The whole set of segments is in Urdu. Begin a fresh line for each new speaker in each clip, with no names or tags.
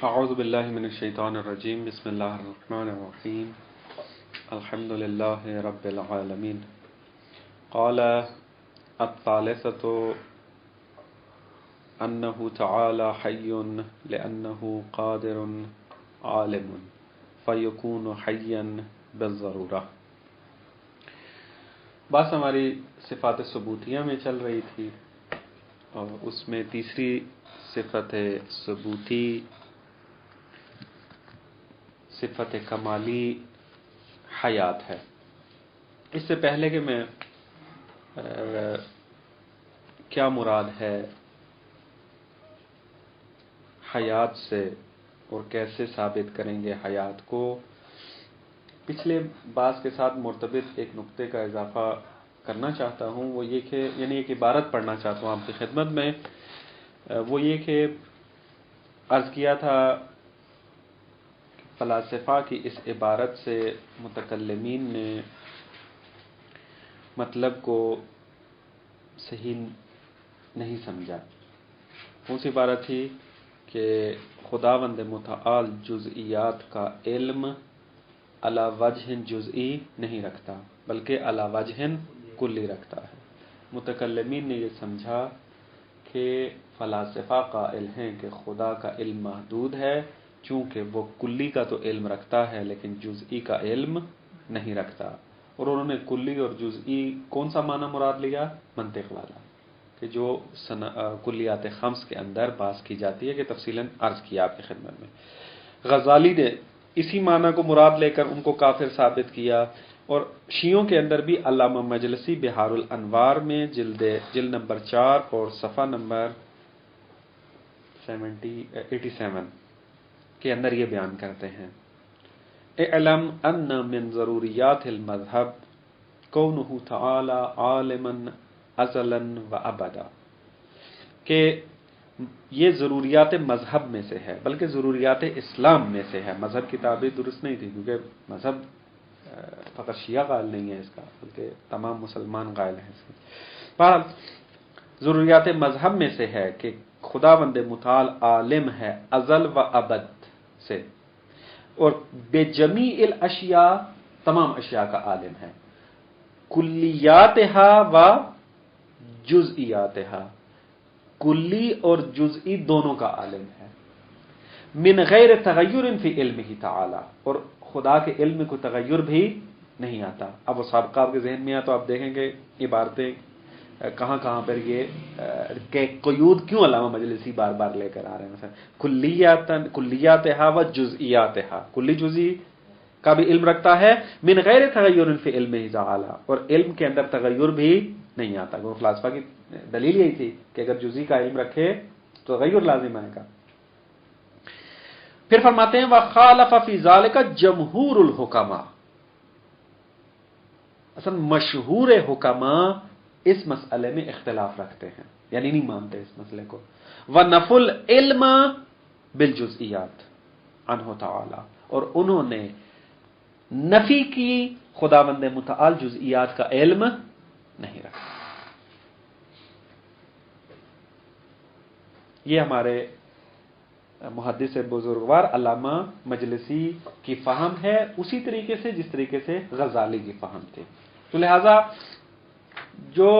اعوذ باللہ من الشیطان الرجیم بسم اللہ الرحمن الرحیم الحمد للہ رب العالمین قال الثالثة انہ تعالی حی لأنہ قادر عالم فیکون حیا بالضرورہ۔ بات ہماری صفات ثبوتیہ میں چل رہی تھی اور اس میں تیسری صفت ثبوتی صفت کمالی حیات ہے۔ اس سے پہلے کہ میں کیا مراد ہے حیات سے اور کیسے ثابت کریں گے حیات کو، پچھلے بات کے ساتھ مرتبط ایک نقطے کا اضافہ کرنا چاہتا ہوں، وہ یہ کہ یعنی ایک عبارت پڑھنا چاہتا ہوں آپ کی خدمت میں، وہ یہ کہ عرض کیا تھا فلاسفہ کی اس عبارت سے متکلمین نے مطلب کو صحیح نہیں سمجھا۔ اس عبارت تھی کہ خداوند متعال جزئیات کا علم علی وجہ جزئی نہیں رکھتا بلکہ علی وجہ کلی رکھتا ہے۔ متکلمین نے یہ سمجھا کہ فلاسفہ قائل ہیں کہ خدا کا علم محدود ہے چونکہ وہ کلی کا تو علم رکھتا ہے لیکن جزئی کا علم نہیں رکھتا، اور انہوں نے کلی اور جزئی کون سا معنی مراد لیا؟ منطق والا، کہ جو کلیات خمس کے اندر بحث کی جاتی ہے، کہ تفصیلاً عرض کیا آپ کی خدمت میں۔ غزالی نے اسی معنی کو مراد لے کر ان کو کافر ثابت کیا، اور شیعوں کے اندر بھی علامہ مجلسی بحار الانوار میں جلد نمبر 4 اور صفحہ نمبر 87 کے اندر یہ بیان کرتے ہیں، اعلم ان من ضروریات المذہب کونہ تعالی عالما ازلا و ابدا، کہ یہ ضروریات مذہب میں سے ہے بلکہ ضروریات اسلام میں سے ہے۔ مذہب کی تعبیر درست نہیں تھی کیونکہ مذہب فقط شیعہ قائل نہیں ہے اس کا بلکہ تمام مسلمان قائل ہیں اس کے۔ بہرحال ضروریات مذہب میں سے ہے کہ خداوند متعال عالم ہے ازل و ابد سے، اور بے جمیع الاشیاء تمام اشیاء کا عالم ہے، کلیاتہا و جزئیاتہا، کلی اور جزئی دونوں کا عالم ہے، من غیر تغیر فی علمہ تعالی، اور خدا کے علم میں کوئی تغیر بھی نہیں آتا۔ اب وہ سابقہ آپ کے ذہن میں آیا تو آپ دیکھیں گے عبارتیں کہاں کہاں پر یہ کہ قیود کیوں علامہ مجلسی بار بار لے کر آ رہے ہیں، مثلا کلیاتہا و جزئیاتہا، کلی جزئی کا بھی علم رکھتا ہے، من غیر تغیر فی علمہ تعالی، اور علم کے اندر تغیر بھی نہیں آتا۔ وہ فلاسفہ کی دلیل یہی تھی کہ اگر جزئی کا علم رکھے تو تغیر لازم آئے گا۔ پھر فرماتے ہیں وَخَالَفَ فِي ذَلِكَ جَمْهُورُ الْحُكَمَاء، اصلا مشہور حکماء اس مسئلے میں اختلاف رکھتے ہیں، یعنی نہیں مانتے اس مسئلے کو۔ وَنَفُوا الْعِلْمَ بِالْجُزْئِيَّاتِ عَنْهُ تَعَالَى، اور انہوں نے نفی کی خداوند متعال جزئیات کا علم نہیں رکھا۔ یہ ہمارے محدث بزرگوار علامہ مجلسی کی فہم ہے، اسی طریقے سے جس طریقے سے غزالی کی فہم تھی۔ تو لہذا جو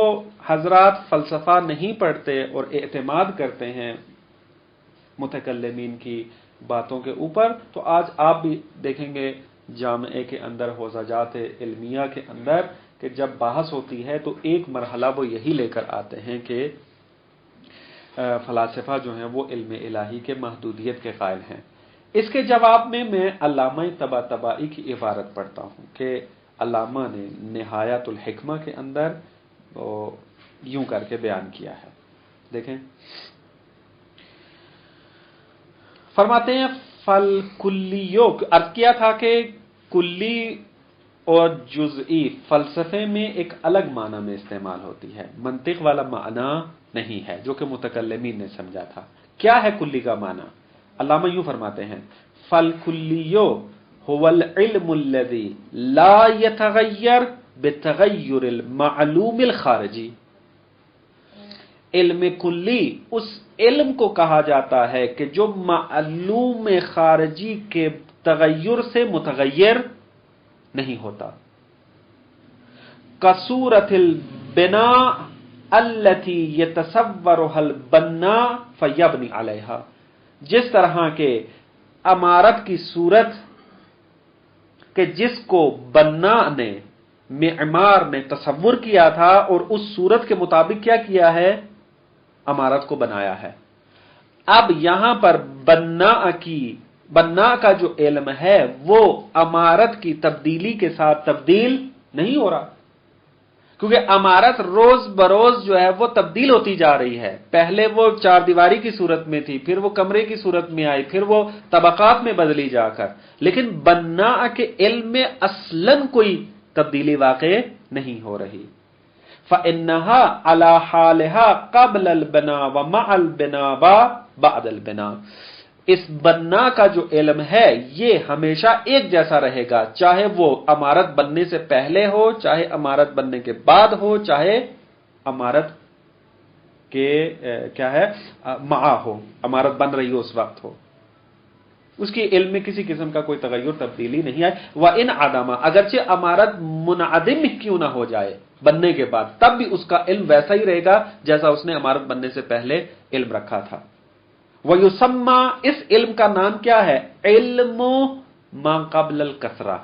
حضرات فلسفہ نہیں پڑھتے اور اعتماد کرتے ہیں متکلمین کی باتوں کے اوپر، تو آج آپ بھی دیکھیں گے جامعے کے اندر حوزجات علمیہ کے اندر کہ جب بحث ہوتی ہے تو ایک مرحلہ وہ یہی لے کر آتے ہیں کہ فلاسفہ جو ہیں وہ علم الہی کے محدودیت کے قائل ہیں۔ اس کے جواب میں علامہ طباطبائی کی عبارت پڑھتا ہوں کہ علامہ نے نہایت الحکمہ کے اندر یوں کر کے بیان کیا ہے، دیکھیں فرماتے ہیں فالکلیو، عرض کیا تھا کہ کلی اور جزئی فلسفے میں ایک الگ معنی میں استعمال ہوتی ہے، منطق والا معنی نہیں ہے جو کہ متکلمین نے سمجھا تھا۔ کیا ہے کلی کا معنی؟ علامہ یوں فرماتے ہیں فالکلیو هو العلم الذي لا يتغير بتغیر المعلوم الخارجی، علم کلی اس علم کو کہا جاتا ہے کہ جو معلوم خارجی کے تغیر سے متغیر نہیں ہوتا. کصورت البناء التي يتصورها البناء فيبني عليها، جس طرح کے عمارت کی صورت کہ جس کو بنا نے، معمار نے تصور کیا تھا اور اس صورت کے مطابق کیا کیا ہے، عمارت کو بنایا ہے. اب یہاں پر بنا کا جو علم ہے وہ عمارت کی تبدیلی کے ساتھ تبدیل نہیں ہو رہا، کیونکہ عمارت روز بروز جو ہے وہ تبدیل ہوتی جا رہی ہے. پہلے وہ چار دیواری کی صورت میں تھی، پھر وہ کمرے کی صورت میں آئی، پھر وہ طبقات میں بدلی جا کر. لیکن بنا کے علم میں اصلاً کوئی تبدیلی واقع نہیں ہو رہی. فَإِنَّهَا عَلَى حَالِهَا قَبْلَ الْبِنَاءِ وَمَعَ الْبِنَاءِ بَعْدَ الْبِنَاءِ. اس بنا کا جو علم ہے یہ ہمیشہ ایک جیسا رہے گا، چاہے وہ عمارت بننے سے پہلے ہو، چاہے عمارت بننے کے بعد ہو، چاہے عمارت کے کیا ہے معا ہو، عمارت بن رہی ہو اس وقت ہو. اس کی علم میں کسی قسم کا کوئی تغیر تبدیلی نہیں آئے. وَإِنْ عَدَمَ، اگرچہ عمارت منعدم کیوں نہ ہو جائے بننے کے بعد، تب بھی اس کا علم ویسا ہی رہے گا جیسا اس نے عمارت بننے سے پہلے علم رکھا تھا. وَيُسَمَّى، اس علم کا نام کیا ہے؟ علم ما قبل الکثرہ،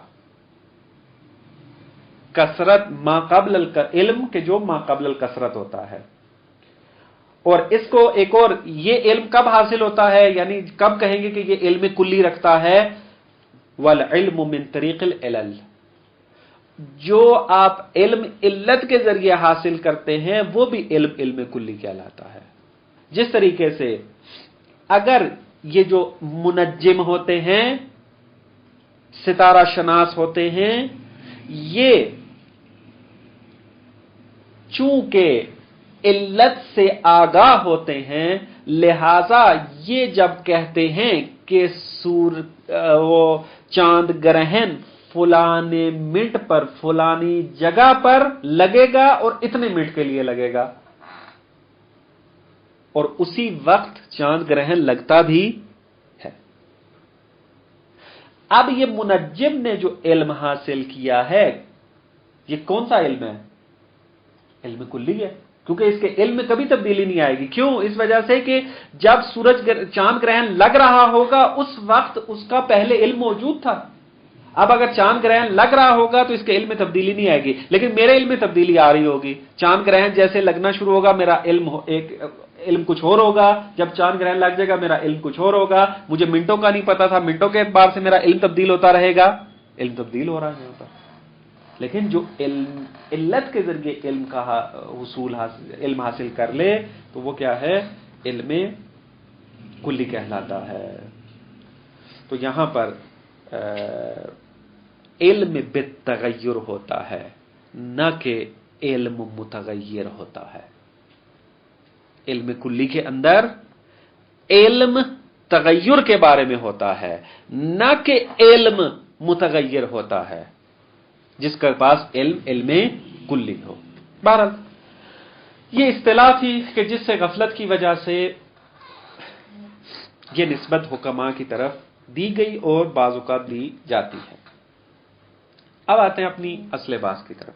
کثرت ما قبل علم کہ جو ما قبل الکثرت ہوتا ہے. اور اس کو ایک اور، یہ علم کب حاصل ہوتا ہے، یعنی کب کہیں گے کہ یہ علم کلی رکھتا ہے؟ وَالْعِلْمُ مِنْ طَرِيقِ الْعِلَلِ، جو آپ علم علت کے ذریعے حاصل کرتے ہیں وہ بھی علم کلی کہلاتا ہے. جس طریقے سے اگر یہ جو منجم ہوتے ہیں، ستارہ شناس ہوتے ہیں، یہ چونکہ علت سے آگاہ ہوتے ہیں، لہذا یہ جب کہتے ہیں کہ وہ چاند گرہن فلانے منٹ پر فلانی جگہ پر لگے گا اور اتنے منٹ کے لیے لگے گا، اور اسی وقت چاند گرہن لگتا بھی ہے. اب یہ منجم نے جو علم حاصل کیا ہے، یہ کون سا علم ہے؟ علم کلی ہے، کیونکہ اس کے علم میں کبھی تبدیلی نہیں آئے گی. کیوں؟ اس وجہ سے کہ جب چاند گرہن لگ رہا ہوگا اس وقت اس کا پہلے علم موجود تھا. اب اگر چاند گرہن لگ رہا ہوگا تو اس کے علم میں تبدیلی نہیں آئے گی، لیکن میرے علم میں تبدیلی آ رہی ہوگی. چاند گرہن جیسے لگنا شروع ہوگا میرا علم کچھ اور ہوگا، جب چاند گرہن لگ جائے گا میرا علم کچھ اور ہوگا. مجھے منٹوں کا نہیں پتا تھا، منٹوں کے اعتبار سے میرا علم تبدیل ہوتا رہے گا. علم تبدیل ہو رہا ہے ہوتا. لیکن جو علت کے ذریعے علم حاصل کر لے تو وہ کیا ہے؟ علم کلی کہلاتا ہے. تو یہاں پر علم بالتغیر ہوتا ہے، نہ کہ علم متغیر ہوتا ہے. علم کلی کے اندر علم تغیر کے بارے میں ہوتا ہے، نہ کہ علم متغیر ہوتا ہے جس کے پاس علم کلی ہو. بہرحال یہ اصطلاح تھی کہ جس سے غفلت کی وجہ سے یہ نسبت حکماء کی طرف دی گئی اور بعض اوقات دی جاتی ہے. اب آتے ہیں اپنی اصل بات کی طرف.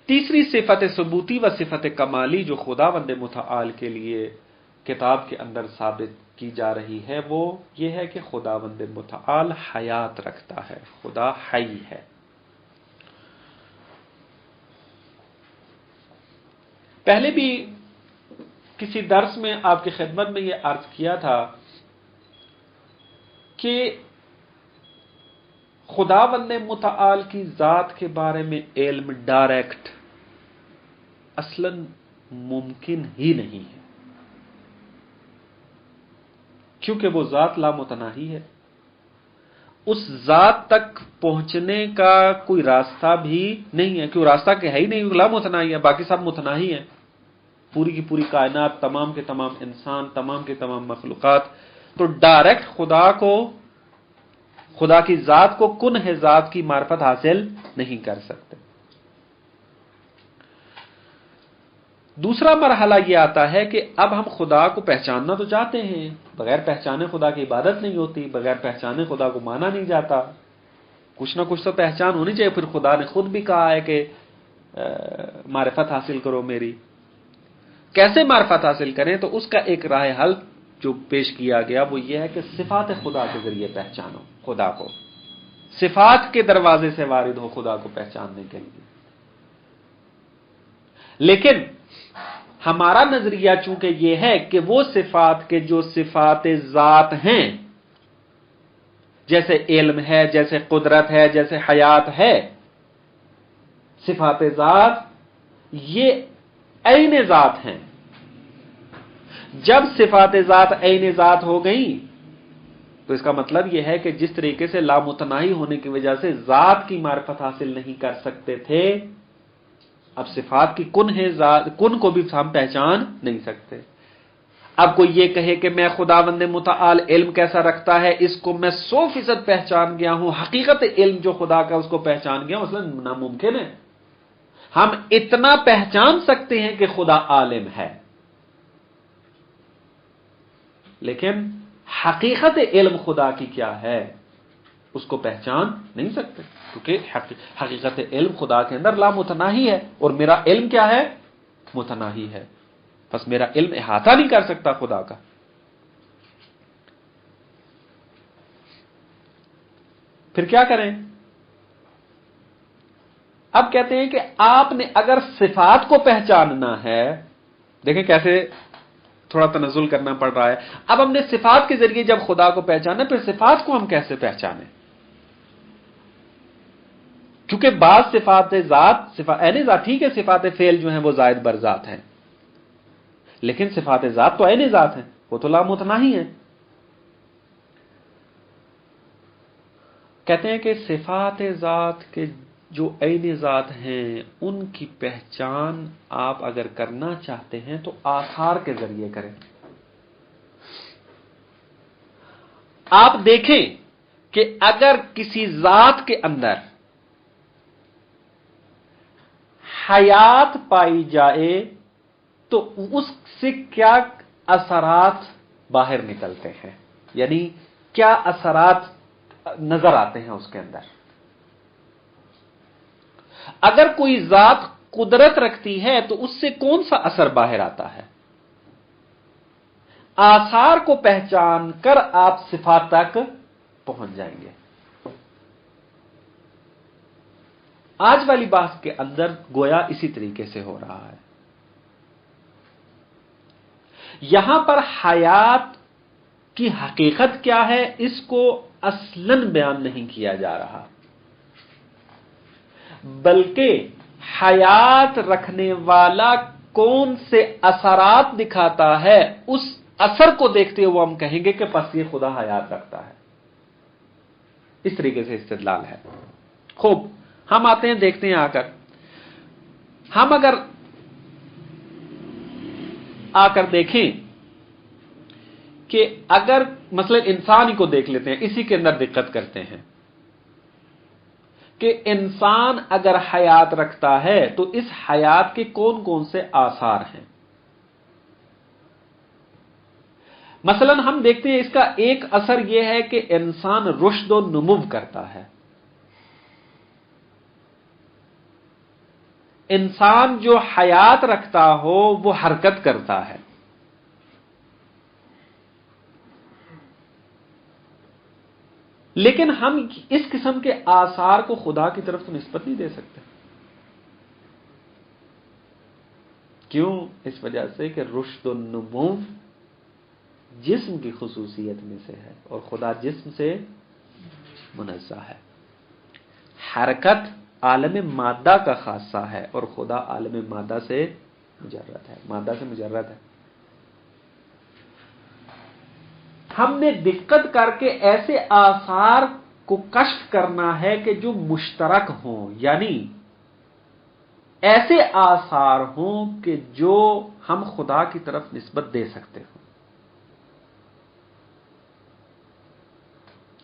تیسری صفت ثبوتی و صفت کمالی جو خداوند متعال کے لیے کتاب کے اندر ثابت کی جا رہی ہے وہ یہ ہے کہ خداوند متعال حیات رکھتا ہے، خدا حی ہے. پہلے بھی کسی درس میں آپ کی خدمت میں یہ عرض کیا تھا کہ خداوند متعال کی ذات کے بارے میں علم ڈائریکٹ اصلاً ممکن ہی نہیں ہے، کیونکہ وہ ذات لامتناہی ہے. اس ذات تک پہنچنے کا کوئی راستہ بھی نہیں ہے، کیوں؟ راستہ کہ ہے ہی نہیں، لامتناہی ہے، باقی سب متناہی ہیں. پوری کی پوری کائنات، تمام کے تمام انسان، تمام کے تمام مخلوقات. تو ڈائریکٹ خدا کی ذات کو کنہ ذات کی معرفت حاصل نہیں کر سکتے. دوسرا مرحلہ یہ آتا ہے کہ اب ہم خدا کو پہچاننا تو چاہتے ہیں، بغیر پہچانے خدا کی عبادت نہیں ہوتی، بغیر پہچانے خدا کو مانا نہیں جاتا، کچھ نہ کچھ تو پہچان ہونی چاہیے. پھر خدا نے خود بھی کہا ہے کہ معرفت حاصل کرو میری. کیسے معرفت حاصل کریں؟ تو اس کا ایک راہ حل جو پیش کیا گیا وہ یہ ہے کہ صفات خدا کے ذریعے پہچانو خدا کو، صفات کے دروازے سے وارد ہو خدا کو پہچاننے کے لیے. لیکن ہمارا نظریہ چونکہ یہ ہے کہ وہ صفات کے جو صفات ذات ہیں، جیسے علم ہے، جیسے قدرت ہے، جیسے حیات ہے، صفات ذات یہ عین ذات ہیں. جب صفات ذات عین ذات ہو گئی تو اس کا مطلب یہ ہے کہ جس طریقے سے لامتناہی ہونے کی وجہ سے ذات کی معرفت حاصل نہیں کر سکتے تھے، اب صفات کی کن ہے، کن کو بھی ہم پہچان نہیں سکتے. اب کوئی یہ کہے کہ میں خداوند متعال علم کیسا رکھتا ہے، اس کو میں 100% پہچان گیا ہوں، حقیقت علم جو خدا کا اس کو پہچان گیا، مثلا ناممکن ہے. ہم اتنا پہچان سکتے ہیں کہ خدا عالم ہے، لیکن حقیقت علم خدا کی کیا ہے اس کو پہچان نہیں سکتے، کیونکہ حقیقت علم خدا کے اندر لامتناہی ہے، اور میرا علم کیا ہے؟ متناہی ہے. بس میرا علم احاطہ نہیں کر سکتا خدا کا. پھر کیا کریں؟ اب کہتے ہیں کہ آپ نے اگر صفات کو پہچاننا ہے، دیکھیں کیسے تھوڑا تنزل کرنا پڑ رہا ہے. اب ہم نے صفات کے ذریعے جب خدا کو پہچانا، پھر صفات کو ہم کیسے پہچانیں؟ کیونکہ بعض صفات ذات عین ذات، ٹھیک ہے صفات فعل جو ہیں وہ زائد بر ذات ہیں، لیکن صفات ذات تو عین ذات ہیں، وہ تو لامتناہی ہیں. کہتے ہیں کہ صفات ذات کے جو عین ذات ہیں ان کی پہچان آپ اگر کرنا چاہتے ہیں تو آثار کے ذریعے کریں. آپ دیکھیں کہ اگر کسی ذات کے اندر حیات پائی جائے تو اس سے کیا اثرات باہر نکلتے ہیں، یعنی کیا اثرات نظر آتے ہیں اس کے اندر. اگر کوئی ذات قدرت رکھتی ہے تو اس سے کون سا اثر باہر آتا ہے؟ آثار کو پہچان کر آپ صفات تک پہنچ جائیں گے. آج والی بات کے اندر گویا اسی طریقے سے ہو رہا ہے. یہاں پر حیات کی حقیقت کیا ہے اس کو اصلاً بیان نہیں کیا جا رہا، بلکہ حیات رکھنے والا کون سے اثرات دکھاتا ہے اس اثر کو دیکھتے ہوئے ہم کہیں گے کہ پس یہ خدا حیات رکھتا ہے. اس طریقے سے استدلال ہے. خوب، ہم آتے ہیں دیکھتے ہیں آ کر، ہم اگر آ کر دیکھیں کہ اگر مثلا انسان ہی کو دیکھ لیتے ہیں، اسی کے اندر دقت کرتے ہیں کہ انسان اگر حیات رکھتا ہے تو اس حیات کے کون کون سے آثار ہیں. مثلا ہم دیکھتے ہیں اس کا ایک اثر یہ ہے کہ انسان رشد و نمو کرتا ہے. انسان جو حیات رکھتا ہو وہ حرکت کرتا ہے. لیکن ہم اس قسم کے آثار کو خدا کی طرف تو نسبت نہیں دے سکتے. کیوں؟ اس وجہ سے کہ رشد و نمو جسم کی خصوصیت میں سے ہے اور خدا جسم سے منزہ ہے. حرکت عالم مادہ کا خاصہ ہے اور خدا عالم مادہ سے مجرد ہے، مادہ سے مجرد ہے. ہم نے دقت کر کے ایسے آثار کو کشف کرنا ہے کہ جو مشترک ہوں، یعنی ایسے آثار ہوں کہ جو ہم خدا کی طرف نسبت دے سکتے ہوں.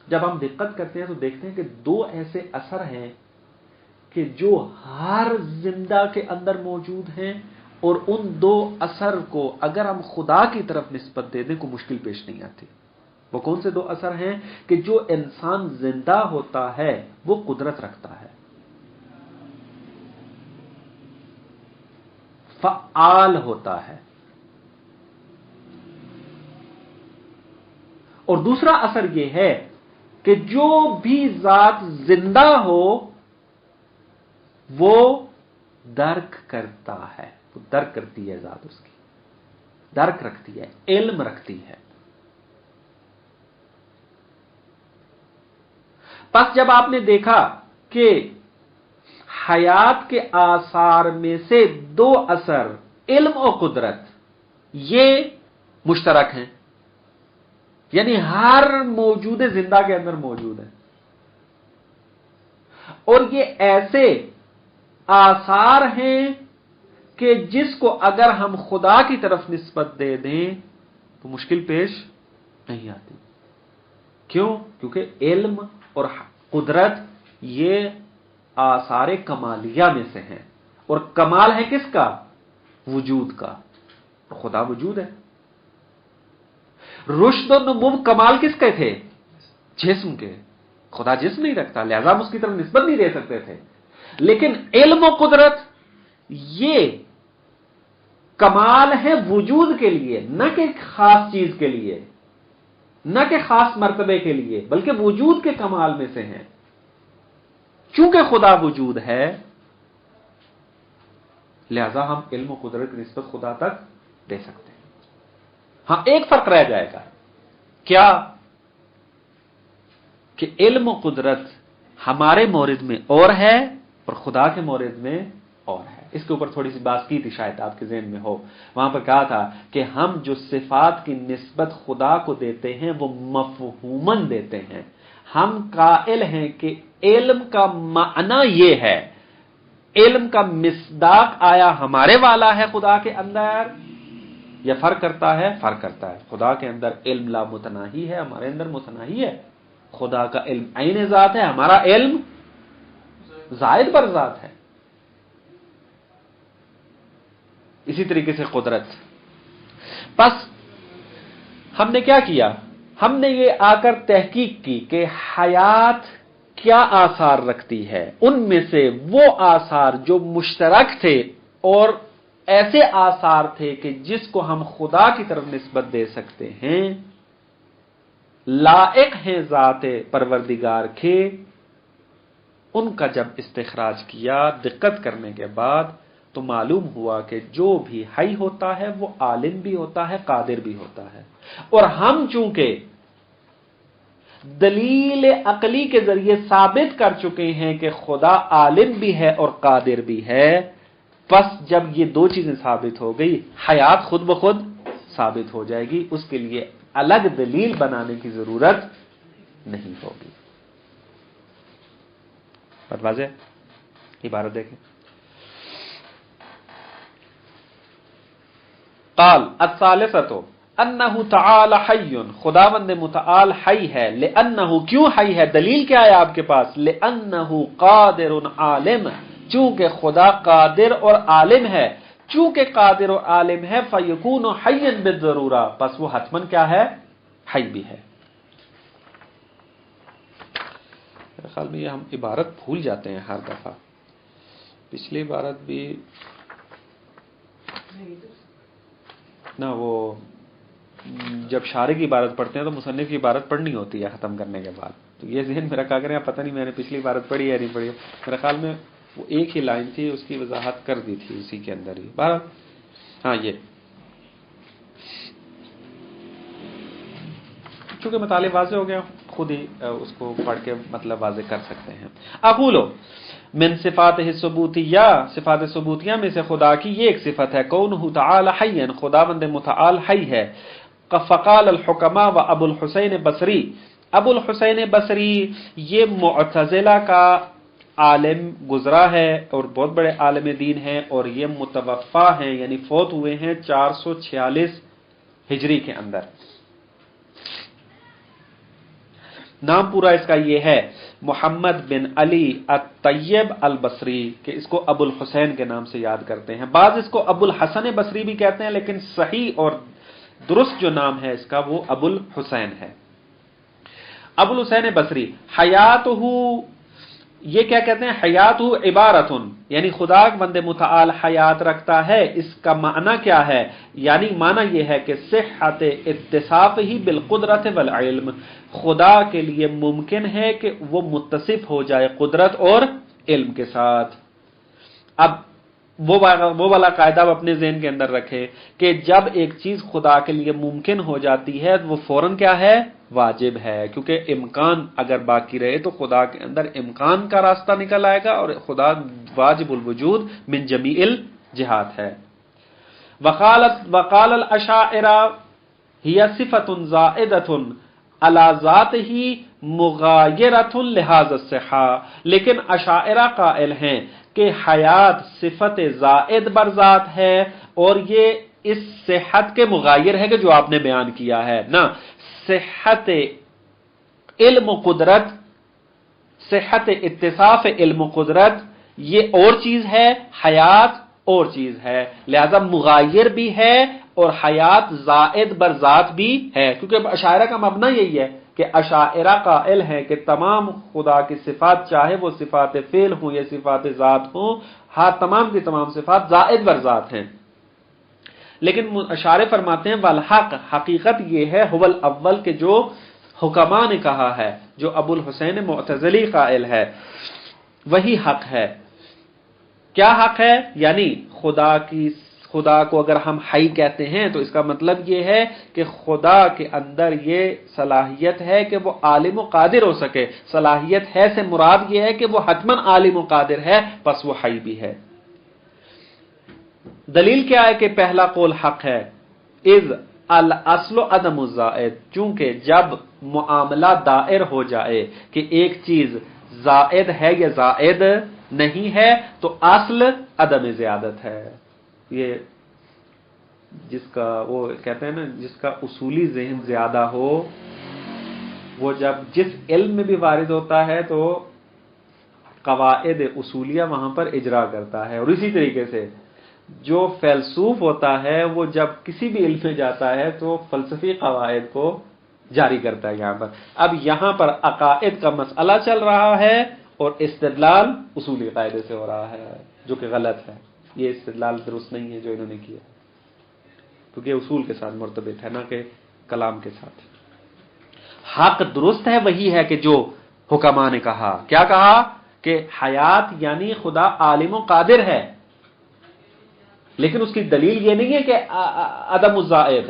جب ہم دقت کرتے ہیں تو دیکھتے ہیں کہ دو ایسے اثر ہیں کہ جو ہر زندہ کے اندر موجود ہیں اور ان دو اثر کو اگر ہم خدا کی طرف نسبت دے دیں کوئی مشکل پیش نہیں آتی. وہ کون سے دو اثر ہیں کہ جو انسان زندہ ہوتا ہے وہ قدرت رکھتا ہے، فعال ہوتا ہے، اور دوسرا اثر یہ ہے کہ جو بھی ذات زندہ ہو وہ درک کرتا ہے، وہ درک کرتی ہے، ذات اس کی درک رکھتی ہے، علم رکھتی ہے. پس جب آپ نے دیکھا کہ حیات کے آثار میں سے دو اثر علم و قدرت یہ مشترک ہیں، یعنی ہر موجود زندہ کے اندر موجود ہے، اور یہ ایسے آثار ہیں کہ جس کو اگر ہم خدا کی طرف نسبت دے دیں تو مشکل پیش نہیں آتی. کیوں؟ کیونکہ علم اور قدرت یہ آثار کمالیہ میں سے ہیں، اور کمال ہے کس کا؟ وجود کا. خدا وجود ہے. رشد و نمو کمال کس کے تھے؟ جسم کے. خدا جسم نہیں رکھتا، لہذا ہم اس کی طرف نسبت نہیں دے سکتے تھے. لیکن علم و قدرت یہ کمال ہے وجود کے لیے، نہ کہ خاص چیز کے لیے، نہ کہ خاص مرتبے کے لیے، بلکہ وجود کے کمال میں سے ہیں. چونکہ خدا وجود ہے لہذا ہم علم و قدرت کی نسبت خدا تک دے سکتے ہیں. ہاں ایک فرق رہ جائے گا، کیا؟ کہ علم و قدرت ہمارے مورد میں اور ہے اور خدا کے مورد میں اور ہے. اس کے اوپر تھوڑی سی بات کی تھی، شاید آپ کے ذہن میں ہو. وہاں پر کہا تھا کہ ہم جو صفات کی نسبت خدا کو دیتے ہیں وہ مفہوماً دیتے ہیں. ہم قائل ہیں کہ علم کا معنی یہ ہے، علم کا مصداق آیا ہمارے والا ہے خدا کے اندر یا فرق کرتا ہے؟ فرق کرتا ہے. خدا کے اندر علم لا متناہی ہے، ہمارے اندر متناہی ہے. خدا کا علم عین ذات ہے، ہمارا علم زائد بر ذات ہے. اسی طریقے سے قدرت. پس ہم نے کیا کیا؟ ہم نے یہ آ کر تحقیق کی کہ حیات کیا آثار رکھتی ہے. ان میں سے وہ آثار جو مشترک تھے اور ایسے آثار تھے کہ جس کو ہم خدا کی طرف نسبت دے سکتے ہیں، لائق ہیں ذات پروردگار کے. ان کا جب استخراج کیا دقت کرنے کے بعد تو معلوم ہوا کہ جو بھی حی ہوتا ہے وہ عالم بھی ہوتا ہے، قادر بھی ہوتا ہے. اور ہم چونکہ دلیل عقلی کے ذریعے ثابت کر چکے ہیں کہ خدا عالم بھی ہے اور قادر بھی ہے، پس جب یہ دو چیزیں ثابت ہو گئی حیات خود بخود ثابت ہو جائے گی. اس کے لیے الگ دلیل بنانے کی ضرورت نہیں ہوگی. بات واضح؟ عبارت دیکھیں. قال الثالثۃ انہ تعالی حی، خداوند متعال حی ہے. لانہ، کیوں حی ہے؟ دلیل کیا ہے آپ کے پاس؟ لانہ قادر عالم، چونکہ خدا قادر اور عالم ہے. چونکہ قادر اور عالم ہے فیکون حیا بالضرورہ، پس وہ حتماً کیا ہے؟ حی بھی ہے. میرے خیال میں یہ ہم عبارت بھول جاتے ہیں ہر دفعہ. پچھلی عبارت بھی نہ، وہ جب شارح کی عبارت پڑھتے ہیں تو مصنف کی عبارت پڑھنی ہوتی ہے ختم کرنے کے بعد. تو یہ ذہن میرا کیا کریں، پتہ نہیں میں نے پچھلی عبارت پڑھی یا نہیں پڑھی. میرے خیال میں وہ ایک ہی لائن تھی، اس کی وضاحت کر دی تھی اسی کے اندر ہی. بہرحال ہاں، یہ چونکہ مطالعہ واضح ہو گیا خود ہی اس کو پڑھ کے مطلب واضح کر سکتے ہیں. اقولو من صفات ثبوتیہ، صفات ثبوتیہ میں سے خدا کی یہ ایک صفت ہے، کونہ تعالی حیا، خداوند متعال حی ہے. فقال الحکماء و ابو الحسین بصری، ابو الحسین بصری یہ معتزلہ کا عالم گزرا ہے اور بہت بڑے عالم دین ہیں، اور یہ متوفا ہیں یعنی فوت ہوئے ہیں 446 ہجری کے اندر. نام پورا اس کا یہ ہے محمد بن علی الطیب البصری، کہ اس کو ابو الحسین کے نام سے یاد کرتے ہیں. بعض اس کو ابو الحسن بصری بھی کہتے ہیں، لیکن صحیح اور درست جو نام ہے اس کا وہ ابو الحسین ہے. ابو الحسین بصری. حیاتہ، یہ کیا کہتے ہیں؟ حیاتہ عبارتن، یعنی خدا بند متعال حیات رکھتا ہے. اس کا معنی کیا ہے؟ یعنی معنی یہ ہے کہ صحت اتصاف ہی بالقدرت والعلم، خدا کے لیے ممکن ہے کہ وہ متصف ہو جائے قدرت اور علم کے ساتھ. اب وہ والا قاعدہ آپ اپنے ذہن کے اندر رکھے کہ جب ایک چیز خدا کے لیے ممکن ہو جاتی ہے تو وہ فوراً کیا ہے؟ واجب ہے، کیونکہ امکان اگر باقی رہے تو خدا کے اندر امکان کا راستہ نکل آئے گا، اور خدا واجب الوجود من جمیع الجہات ہے. وقال الاشاعرہ ہی صفت زائدۃ علی ذاتہ مغایرۃ لہذا الصحہ، لیکن اشاعرہ قائل ہیں کہ حیات صفت زائد بر ذات ہے، اور یہ اس صحت کے مغایر ہے کہ جو آپ نے بیان کیا ہے نا. صحت علم و قدرت، صحت اتصاف علم و قدرت یہ اور چیز ہے، حیات اور چیز ہے. لہذا مغایر بھی ہے اور حیات زائد بر ذات بھی ہے، کیونکہ اشاعرہ کا مبنی یہی ہے کہ اشاعرہ قائل ہیں کہ تمام خدا کی صفات، چاہے وہ صفات فعل ہوں یا صفات ذات ہوں، ہاں تمام کی تمام صفات زائد بر ذات ہیں. لیکن اشاعرہ فرماتے ہیں والحق، حقیقت یہ ہے هو الاول کہ جو حکماء نے کہا ہے، جو ابو الحسین معتزلی قائل ہے، وہی حق ہے. کیا حق ہے؟ یعنی خدا کو اگر ہم حی کہتے ہیں تو اس کا مطلب یہ ہے کہ خدا کے اندر یہ صلاحیت ہے کہ وہ عالم و قادر ہو سکے. صلاحیت ہے سے مراد یہ ہے کہ وہ حتماً عالم و قادر ہے، پس وہ حی بھی ہے. دلیل کیا ہے کہ پہلا قول حق ہے؟ اذ الاصل عدم الزائد، چونکہ جب معاملہ دائر ہو جائے کہ ایک چیز زائد ہے یا زائد نہیں ہے تو اصل عدم زیادت ہے. یہ جس کا وہ کہتے ہیں نا، جس کا اصولی ذہن زیادہ ہو وہ جب جس علم میں بھی وارد ہوتا ہے تو قواعد اصولیہ وہاں پر اجرا کرتا ہے. اور اسی طریقے سے جو فیلسوف ہوتا ہے وہ جب کسی بھی علم میں جاتا ہے تو فلسفی قواعد کو جاری کرتا ہے یہاں پر. اب یہاں پر عقائد کا مسئلہ چل رہا ہے اور استدلال اصولی قاعدے سے ہو رہا ہے، جو کہ غلط ہے. یہ استدلال درست نہیں ہے جو انہوں نے کیا، کیونکہ اصول کے ساتھ مرتبط ہے، نہ کہ کلام کے ساتھ. حق درست ہے وہی ہے کہ جو حکماء نے کہا. کیا کہا؟ کہ حیات یعنی خدا عالم و قادر ہے، لیکن اس کی دلیل یہ نہیں ہے کہ عدم الزائد.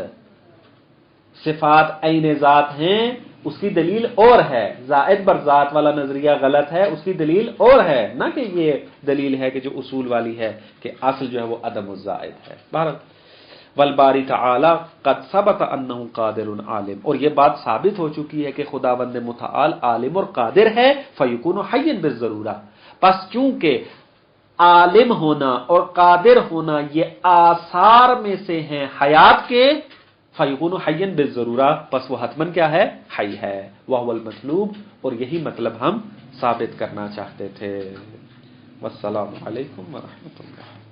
صفات عین ذات ہیں، اس کی دلیل اور ہے. زائد بر ذات والا نظریہ غلط ہے، اس کی دلیل اور ہے، نہ کہ یہ دلیل ہے کہ جو اصول والی ہے کہ اصل جو ہے وہ عدم الزائد ہے. بہرحال والباری تعالی قد ثبت انہ قادر عالم، اور یہ بات ثابت ہو چکی ہے کہ خداوند متعال عالم اور قادر ہے. فیکون حیا بالضرورہ، پس چونکہ عالم ہونا اور قادر ہونا یہ آثار میں سے ہیں حیات کے، فیکون حیا بالضرورہ، پس وہ حتماً کیا ہے؟ حی ہے. وہو المطلوب، اور یہی مطلب ہم ثابت کرنا چاہتے تھے. والسلام علیکم ورحمۃ اللہ.